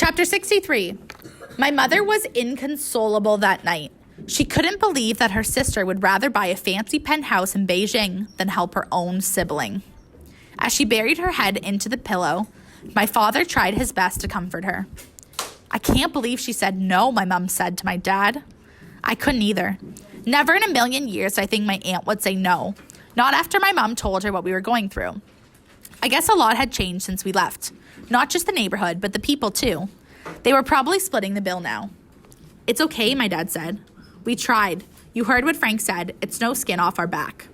Chapter 63. My mother was inconsolable that night. She couldn't believe that her sister would rather buy a fancy penthouse in Beijing than help her own sibling. As she buried her head into the pillow, my father tried his best to comfort her. I can't believe she said no, my mom said to my dad. I couldn't either. Never in a million years I think my aunt would say no. Not after my mom told her what we were going through. I guess a lot had changed since we left. Not just the neighborhood, but the people too. They were probably splitting the bill now. It's okay, my dad said. We tried. You heard what Frank said. It's no skin off our back.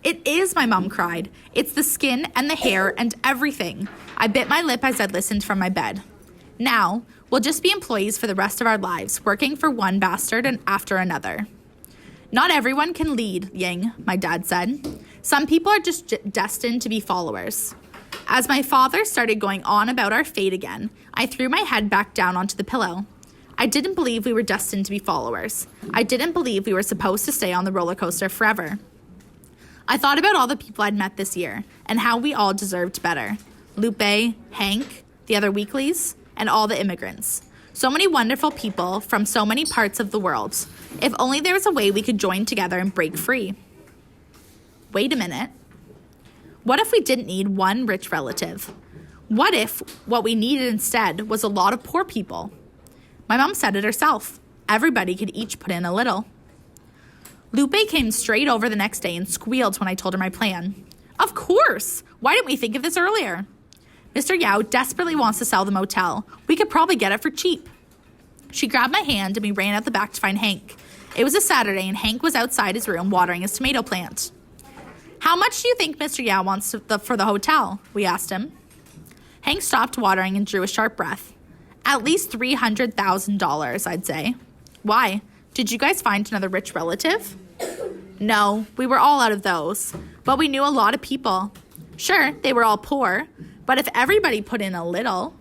It is, my mom cried. It's the skin and the hair and everything. I bit my lip as I listened from my bed. Now, we'll just be employees for the rest of our lives, working for one bastard and after another. Not everyone can lead, Ying, my dad said. Some people are just destined to be followers. As my father started going on about our fate again, I threw my head back down onto the pillow. I didn't believe we were destined to be followers. I didn't believe we were supposed to stay on the roller coaster forever. I thought about all the people I'd met this year and how we all deserved better. Lupe, Hank, the other weeklies, and all the immigrants. So many wonderful people from so many parts of the world. If only there was a way we could join together and break free. Wait a minute. What if we didn't need one rich relative? What if what we needed instead was a lot of poor people? My mom said it herself. Everybody could each put in a little. Lupe came straight over the next day and squealed when I told her my plan. Of course! Why didn't we think of this earlier? Mr. Yao desperately wants to sell the motel. We could probably get it for cheap. She grabbed my hand and we ran out the back to find Hank. It was a Saturday and Hank was outside his room watering his tomato plant. How much do you think Mr. Yao wants for the hotel? We asked him. Hank stopped watering and drew a sharp breath. At least $300,000, I'd say. Why? Did you guys find another rich relative? No, we were all out of those. But we knew a lot of people. Sure, they were all poor. But if everybody put in a little...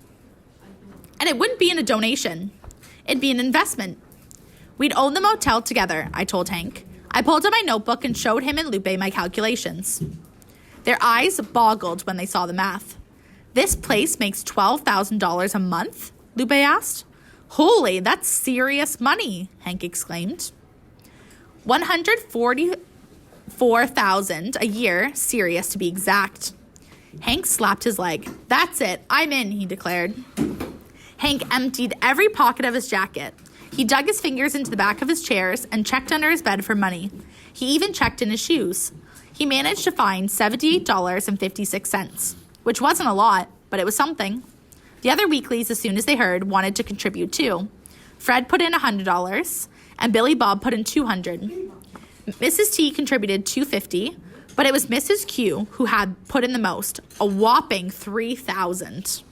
And it wouldn't be in a donation. It'd be an investment. We'd own the motel together, I told Hank. I pulled out my notebook and showed him and Lupe my calculations. Their eyes boggled when they saw the math. This place makes $12,000 a month? Lupe asked. Holy, that's serious money, Hank exclaimed. $144,000 a year, serious to be exact. Hank slapped his leg. That's it, I'm in, he declared. Hank emptied every pocket of his jacket. He dug his fingers into the back of his chairs and checked under his bed for money. He even checked in his shoes. He managed to find $78.56, which wasn't a lot, but it was something. The other weeklies, as soon as they heard, wanted to contribute too. Fred put in $100, and Billy Bob put in $200. Mrs. T contributed $250, but it was Mrs. Q who had put in the most, a whopping $3,000.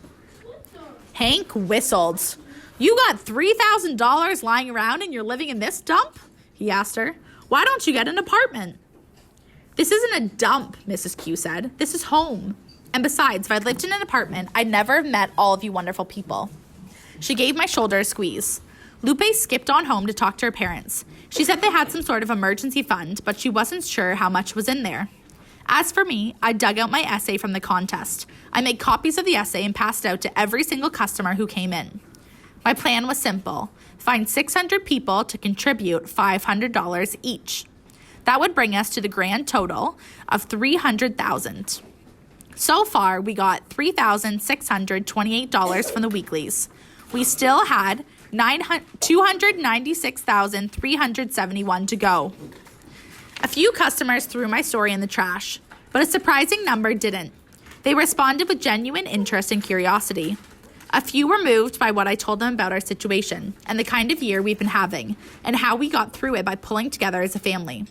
Hank whistled. You got $3,000 lying around and you're living in this dump? He asked her. Why don't you get an apartment? This isn't a dump, Mrs. Q said. This is home. And besides, if I'd lived in an apartment, I'd never have met all of you wonderful people. She gave my shoulder a squeeze. Lupe skipped on home to talk to her parents. She said they had some sort of emergency fund, but she wasn't sure how much was in there. As for me, I dug out my essay from the contest. I made copies of the essay and passed it out to every single customer who came in. My plan was simple. Find 600 people to contribute $500 each. That would bring us to the grand total of $300,000. So far, we got $3,628 from the weeklies. We still had $296,371 to go. A few customers threw my story in the trash, but a surprising number didn't. They responded with genuine interest and curiosity. A few were moved by what I told them about our situation and the kind of year we've been having and how we got through it by pulling together as a family.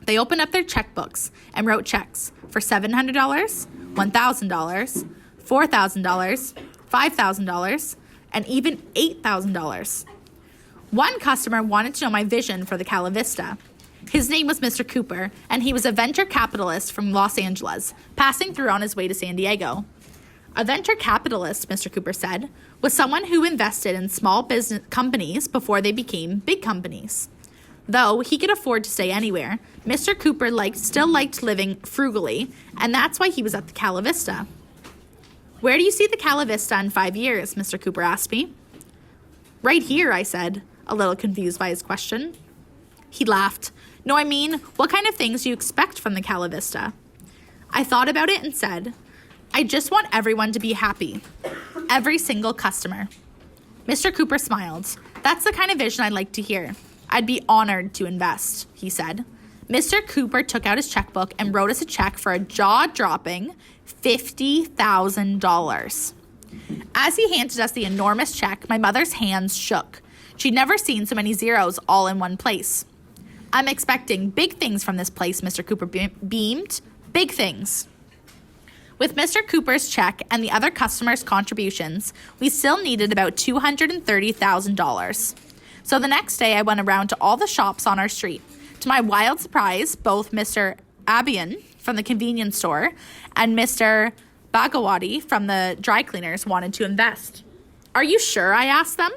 They opened up their checkbooks and wrote checks for $700, $1,000, $4,000, $5,000, and even $8,000. One customer wanted to know my vision for the Cala Vista. His name was Mr. Cooper, and he was a venture capitalist from Los Angeles, passing through on his way to San Diego. A venture capitalist, Mr. Cooper said, was someone who invested in small business companies before they became big companies. Though he could afford to stay anywhere, Mr. Cooper still liked living frugally, and that's why he was at the Cala Vista. Where do you see the Cala Vista in 5 years? Mr. Cooper asked me. Right here, I said, a little confused by his question. He laughed. No, I mean, what kind of things do you expect from the Cala Vista? I thought about it and said, I just want everyone to be happy. Every single customer. Mr. Cooper smiled. That's the kind of vision I'd like to hear. I'd be honored to invest, he said. Mr. Cooper took out his checkbook and wrote us a check for a jaw-dropping $50,000. As he handed us the enormous check, my mother's hands shook. She'd never seen so many zeros all in one place. I'm expecting big things from this place, Mr. Cooper beamed. Big things. With Mr. Cooper's check and the other customers' contributions, we still needed about $230,000. So the next day, I went around to all the shops on our street. To my wild surprise, both Mr. Abian from the convenience store and Mr. Bagawati from the dry cleaners wanted to invest. Are you sure? I asked them.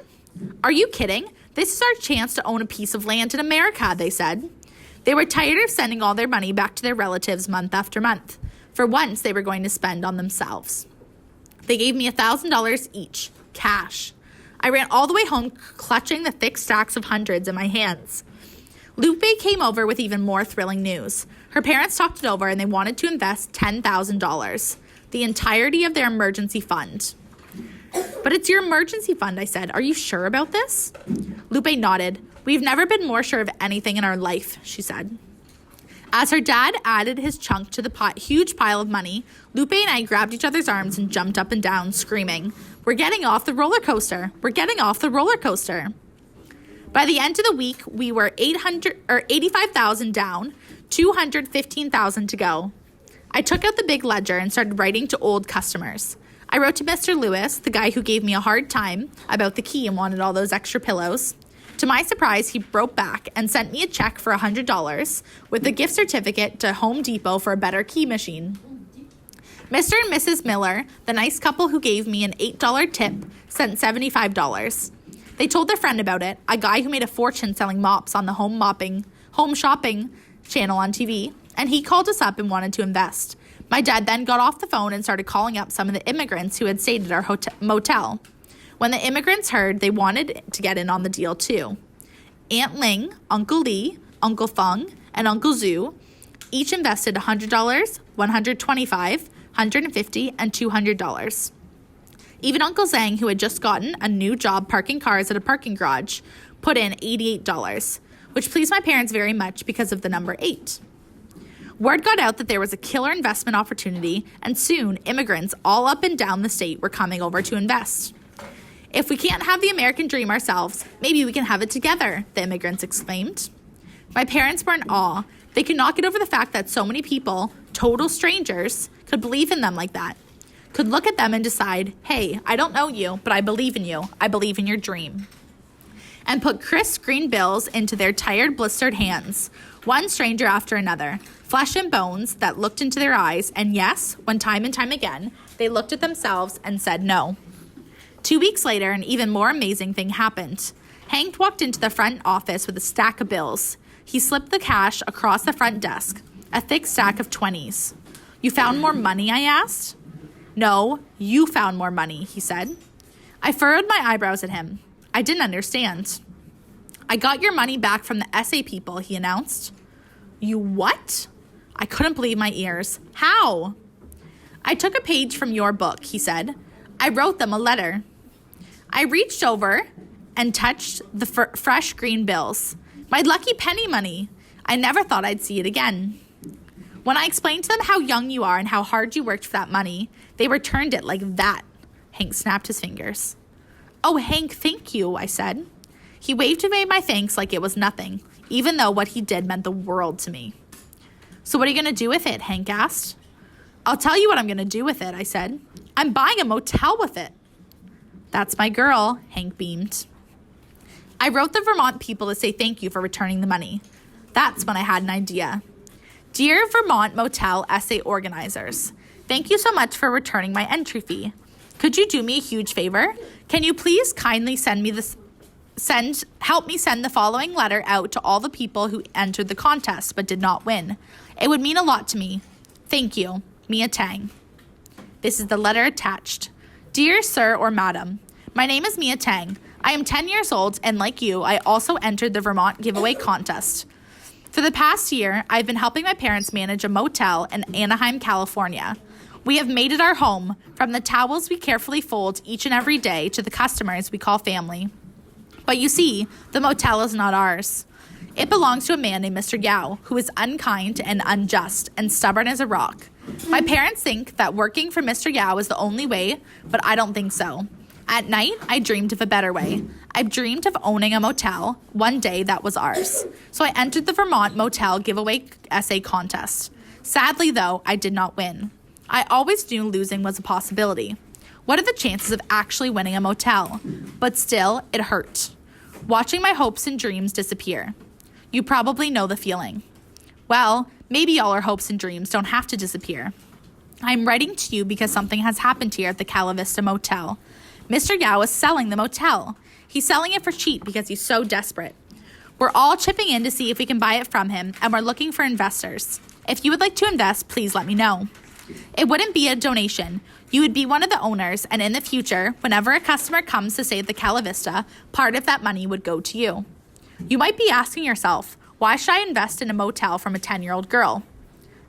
Are you kidding? This is our chance to own a piece of land in America, they said. They were tired of sending all their money back to their relatives month after month. For once, they were going to spend on themselves. They gave me $1,000 each, cash. I ran all the way home clutching the thick stacks of hundreds in my hands. Lupe came over with even more thrilling news. Her parents talked it over and they wanted to invest $10,000, the entirety of their emergency fund. But it's your emergency fund, I said. Are you sure about this? Lupe nodded. We've never been more sure of anything in our life, she said. As her dad added his chunk to the huge pile of money, Lupe and I grabbed each other's arms and jumped up and down, screaming, We're getting off the roller coaster. We're getting off the roller coaster. By the end of the week, we were 85,000 down, 215,000 to go. I took out the big ledger and started writing to old customers. I wrote to Mr. Lewis, the guy who gave me a hard time about the key and wanted all those extra pillows. To my surprise, he wrote back and sent me a check for $100 with a gift certificate to Home Depot for a better key machine. Mr. and Mrs. Miller, the nice couple who gave me an $8 tip, sent $75. They told their friend about it, a guy who made a fortune selling mops on the home shopping channel on TV, and he called us up and wanted to invest. My dad then got off the phone and started calling up some of the immigrants who had stayed at our motel. When the immigrants heard, they wanted to get in on the deal too. Aunt Ling, Uncle Lee, Uncle Fung, and Uncle Zhu each invested $100, $125, $150, and $200. Even Uncle Zhang, who had just gotten a new job parking cars at a parking garage, put in $88, which pleased my parents very much because of the number 8. Word got out that there was a killer investment opportunity, and soon immigrants all up and down the state were coming over to invest. If we can't have the American dream ourselves, maybe we can have it together, the immigrants exclaimed. My parents were in awe. They could not get over the fact that so many people, total strangers, could believe in them like that. Could look at them and decide, hey, I don't know you, but I believe in you. I believe in your dream. And put crisp green bills into their tired, blistered hands, one stranger after another, flesh and bones that looked into their eyes, and yes, when time and time again, they looked at themselves and said no. 2 weeks later, an even more amazing thing happened. Hank walked into the front office with a stack of bills. He slipped the cash across the front desk, a thick stack of 20s. You found more money, I asked. No, you found more money, he said. I furrowed my eyebrows at him. I didn't understand. I got your money back from the essay people, he announced. You what? I couldn't believe my ears. How? I took a page from your book, he said. I wrote them a letter. I reached over and touched the fresh green bills. My lucky penny money. I never thought I'd see it again. When I explained to them how young you are and how hard you worked for that money, they returned it like that. Hank snapped his fingers. Oh, Hank, thank you, I said. He waved away my thanks like it was nothing, even though what he did meant the world to me. So what are you going to do with it? Hank asked. I'll tell you what I'm going to do with it, I said. I'm buying a motel with it. That's my girl, Hank beamed. I wrote the Vermont people to say thank you for returning the money. That's when I had an idea. Dear Vermont Motel essay organizers, thank you so much for returning my entry fee. Could you do me a huge favor? Can you please kindly help me send the following letter out to all the people who entered the contest but did not win? It would mean a lot to me. Thank you, Mia Tang. This is the letter attached. Dear Sir or Madam, my name is Mia Tang. I am 10 years old, and like you, I also entered the Vermont giveaway contest. For the past year, I've been helping my parents manage a motel in Anaheim, California. We have made it our home, from the towels we carefully fold each and every day to the customers we call family. But you see, the motel is not ours. It belongs to a man named Mr. Yao, who is unkind and unjust and stubborn as a rock. My parents think that working for Mr. Yao is the only way, but I don't think so. At night, I dreamed of a better way. I dreamed of owning a motel one day that was ours. So I entered the Vermont Motel Giveaway Essay Contest. Sadly, though, I did not win. I always knew losing was a possibility. What are the chances of actually winning a motel? But still, it hurt. Watching my hopes and dreams disappear. You probably know the feeling. Well, maybe all our hopes and dreams don't have to disappear. I'm writing to you because something has happened here at the Cala Vista Motel. Mr. Yao is selling the motel. He's selling it for cheap because he's so desperate. We're all chipping in to see if we can buy it from him, and we're looking for investors. If you would like to invest, please let me know. It wouldn't be a donation. You would be one of the owners, and in the future, whenever a customer comes to stay at the Cala Vista, part of that money would go to you. You might be asking yourself, why should I invest in a motel from a 10-year-old girl?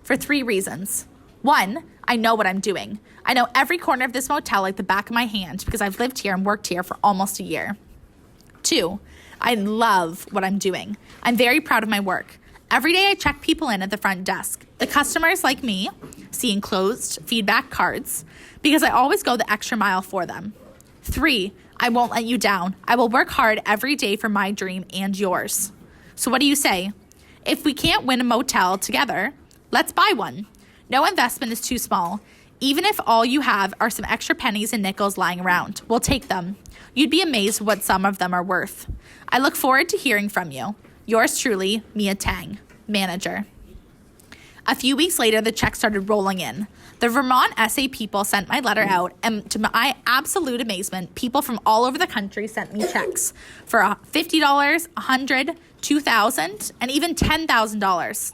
For 3 reasons. 1, I know what I'm doing. I know every corner of this motel like the back of my hand because I've lived here and worked here for almost a year. 2, I love what I'm doing. I'm very proud of my work. Every day I check people in at the front desk. The customers, like me, see enclosed feedback cards because I always go the extra mile for them. 3, I won't let you down. I will work hard every day for my dream and yours. So what do you say? If we can't win a motel together, let's buy one. No investment is too small. Even if all you have are some extra pennies and nickels lying around, we'll take them. You'd be amazed what some of them are worth. I look forward to hearing from you. Yours truly, Mia Tang, manager. A few weeks later, the checks started rolling in. The Vermont essay people sent my letter out, and to my absolute amazement, people from all over the country sent me checks for $50, $100, $2,000, and even $10,000.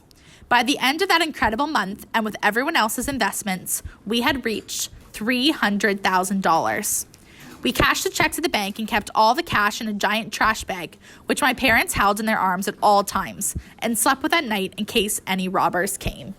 By the end of that incredible month, and with everyone else's investments, we had reached $300,000. We cashed the checks at the bank and kept all the cash in a giant trash bag, which my parents held in their arms at all times, and slept with at night in case any robbers came.